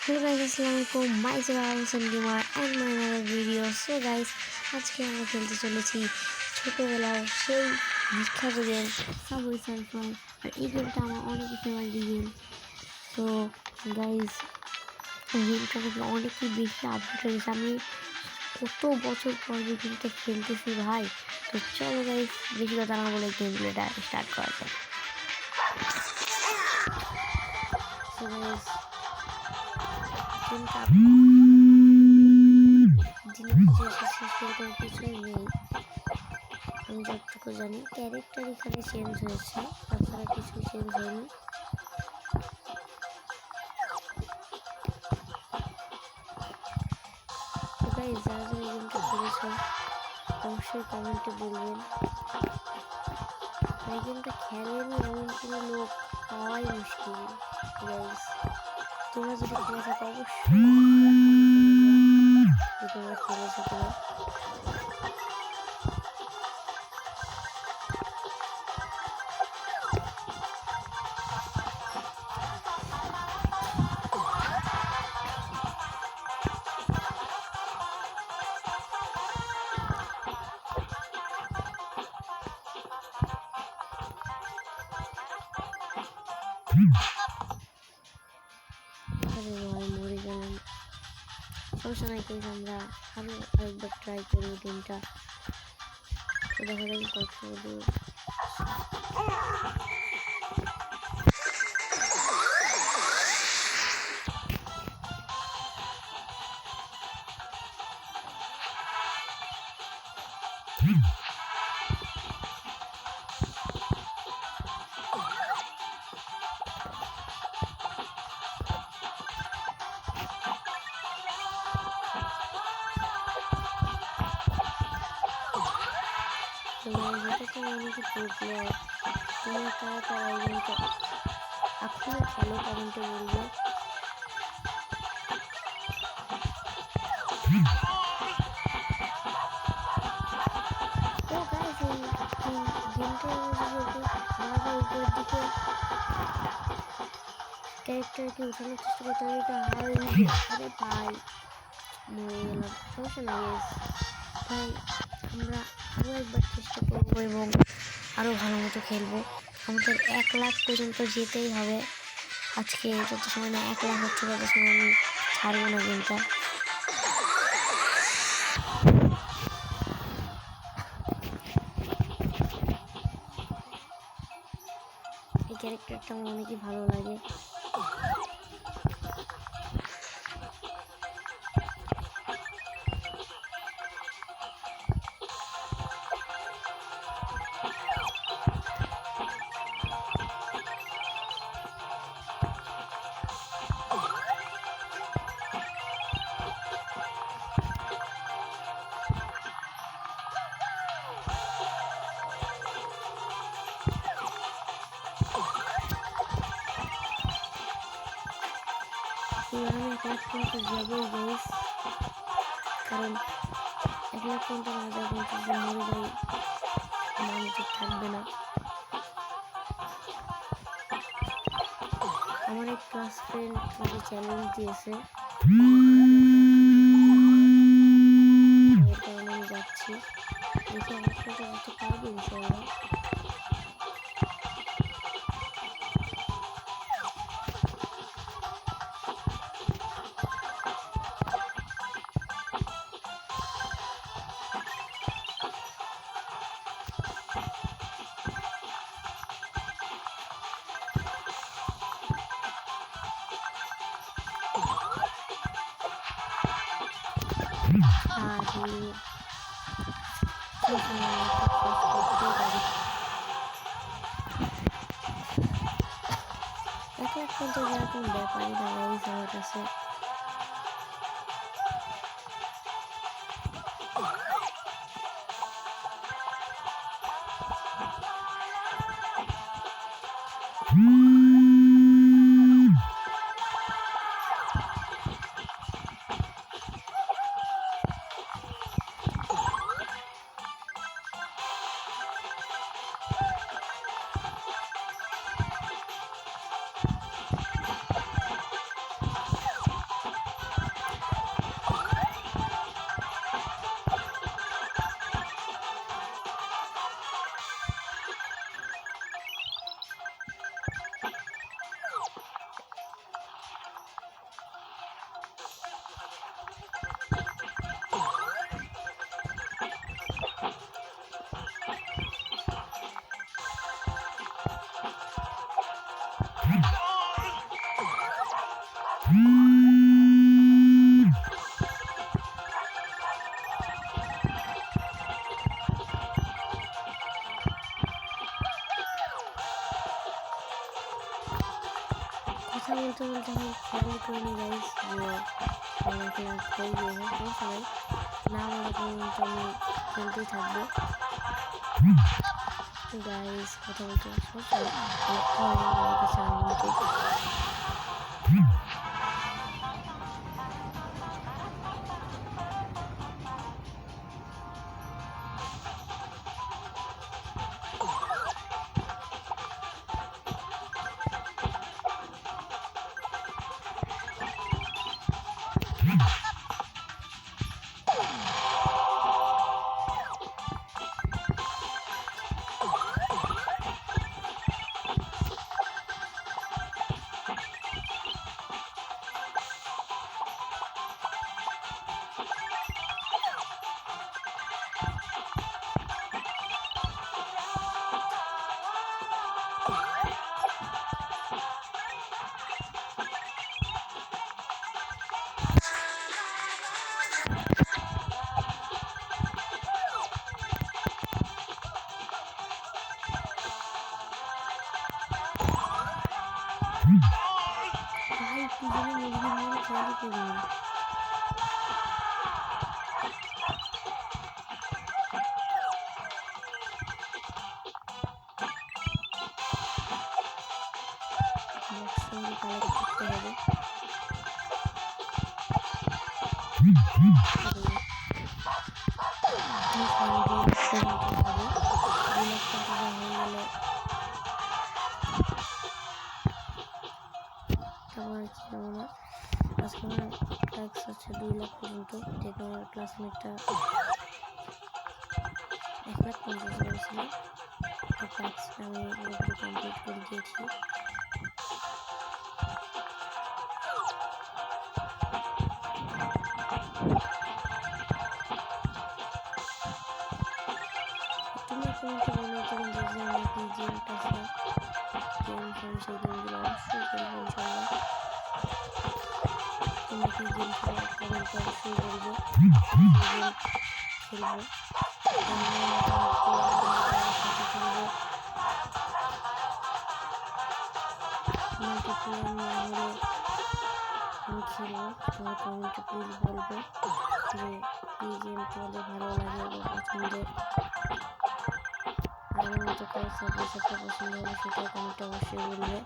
Hello guys, Assalamualaikum. Myself Sandimar and my another video. So guys, আজকে আমরা খেলতে চলেছি ছোটবেলার সেই বিখ্যাত গেম সাবওয়ে সার্ফার। আর এই গেমটা আমার অনেক ফেভারিট গেম। তো গাইজ গেমটা থেকে অনেকই বেশি আপডেট হয়ে গেছে। আমি কত বছর পর যে গেমটা খেলতেছি ভাই। তো চলো গাইজ, বেশি কথা না বলে গেম প্লেটা স্টার্ট করা যাক। সো গাইজ গেমটা সেরকম কিছুই নেই, আমি যতটুকু জানি। ক্যারেক্টার এখানে চেঞ্জ হয়েছে, তাছাড়া কিছুই চেঞ্জ হয়নি। তো গাইস, যারা যারা এই গেমটা খেলেছেন অবশ্যই কমেন্টে বলবেন। এই গেমটা খেলেনি এমন কোনো লোক পাওয়াই মুশকিল গাইস। তোমরা যদি খেলে থাকো অবশ্যই তোমরা খেলেছো কিনা। মরে গেলাম, সমস্যা নাই গাইস, আমরা আরেকবার ট্রাই করি গেমটা। দেখা যাক কত দূর। অনেকে প্লেয়ার, তোমরা কারা কারা এই গেমটা এখনো খেলো কমেন্টে বলবে। তো গাইস, এই গেমটা বারবার উপরের দিকে ক্যারেক্টারকে উঠানোর চেষ্টা করতে হবে, এটা হারবে। আরে ভাই মরে গেলাম, সমস্যা নাই ভাই, আমরা আরও একবার চেষ্টা করবো এবং আরও ভালো মতো খেলবো। আমাদের 1 লাখ পর্যন্ত যেতেই হবে আজকে। যত সময় না 1 লাখ হচ্ছে তত সময় আমি ছাড়বো না গেমটা। এই ক্যারেক্টারটা আমার অনেকই ভালো লাগে। আমি 1 লাখ পর্যন্ত যাবই গাইস, কারণ 1 লাখ পর্যন্ত না যাওয়া পর্যন্ত মরে যাই মানুষ থাকবে না। আমার এক ক্লাস ফ্রেন্ড আমাকে চ্যালেঞ্জ দিয়েছে, এর কারণে আমি যাচ্ছি। দেখি আমার পর্যন্ত যেতে পারবো ইনশাআল্লাহ। এক লাখ পর্যন্ত যাওয়ার কোনো ব্যাপারই না গাইস আমার কাছে। বলতে হয় খেয়াল করিনি গাইস যে আমার ক্লাস হয়ে গিয়েছে, সবাই না বলা পর্যন্ত আমি খেলতেই থাকবো। গাইস কথা বলতে সবসময় আমার কাছে আনলিমিটেড। ভাই তুই যেন মুরগি খেয়ালই করিনি। কালেক্ট করতে হবে। তারপর আমার আজকে আমার ট্যাক্স আছে 2 লাখ পর্যন্ত, যেহেতু আমার ক্লাসমেটটা 1,50,000 ছিল। ট্যাক্সটা আমি পুরোপুরি কমপ্লিট করে দিয়েছি। তুমি কমেন্টে বলো তখন দেখবে আমার কি গেমটা আছে, গেম ফোন সেই গেমগুলো অবশ্যই খেলবো ইনশাআল্লাহ। তোমরা কি গেম খেলো কমেন্টে অবশ্যই বলবো, গেম খেলবো। মাল্টিপ্লেয়ার না হলে আমি খেলবো। তোমরা কমেন্টে প্লিজ বলবে যে এই গেম তোমাদের ভালো লাগে বা পছন্দের, আর আমার মতো কারো সাবজেক্টটা পছন্দ হলে সেটাও কমেন্টে অবশ্যই বলবে।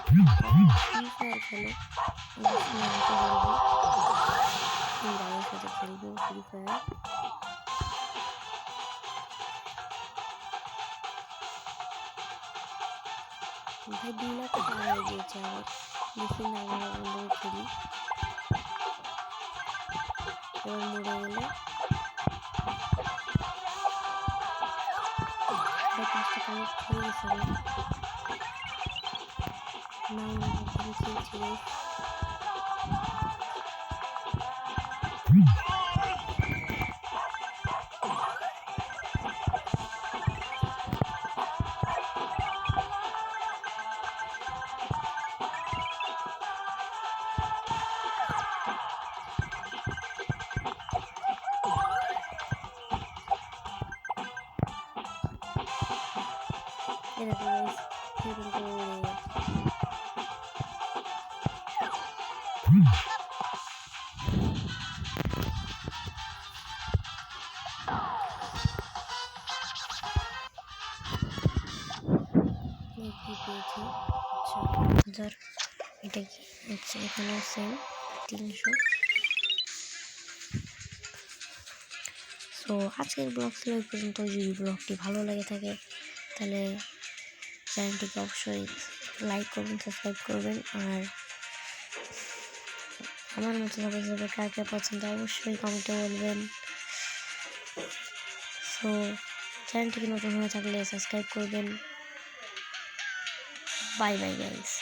ফ্রি ফায়ার খেলো অবশ্যই আমাকে বলবে, দাদার সাথে খেলবো ফ্রি ফায়ার। ভাই 2 লাখ পার হয়ে গিয়েছে আমার, দেখি না আমরা বন্ধু খেলি। এবার মরে গেলে কাজটা কালেক্ট হয়ে গেছে না খেলছি। এরকম এরকম করে উড়ে গেছে। কি পেয়েছি? আচ্ছা 1000, এটা কি? আচ্ছা এখানে সেম 300। সো আজকের ব্লগ ছিল এই পর্যন্ত। যদি ব্লগটি ভালো লেগে থাকে তাহলে চ্যানেলটিকে অবশ্যই লাইক করবেন, সাবস্ক্রাইব করবেন, আর আমার মতো সবাই কার কার পছন্দ অবশ্যই কমেন্টে বলবেন। সো চ্যানেলটিকে নতুন হয়ে থাকলে সাবস্ক্রাইব করবেন। Bye bye guys.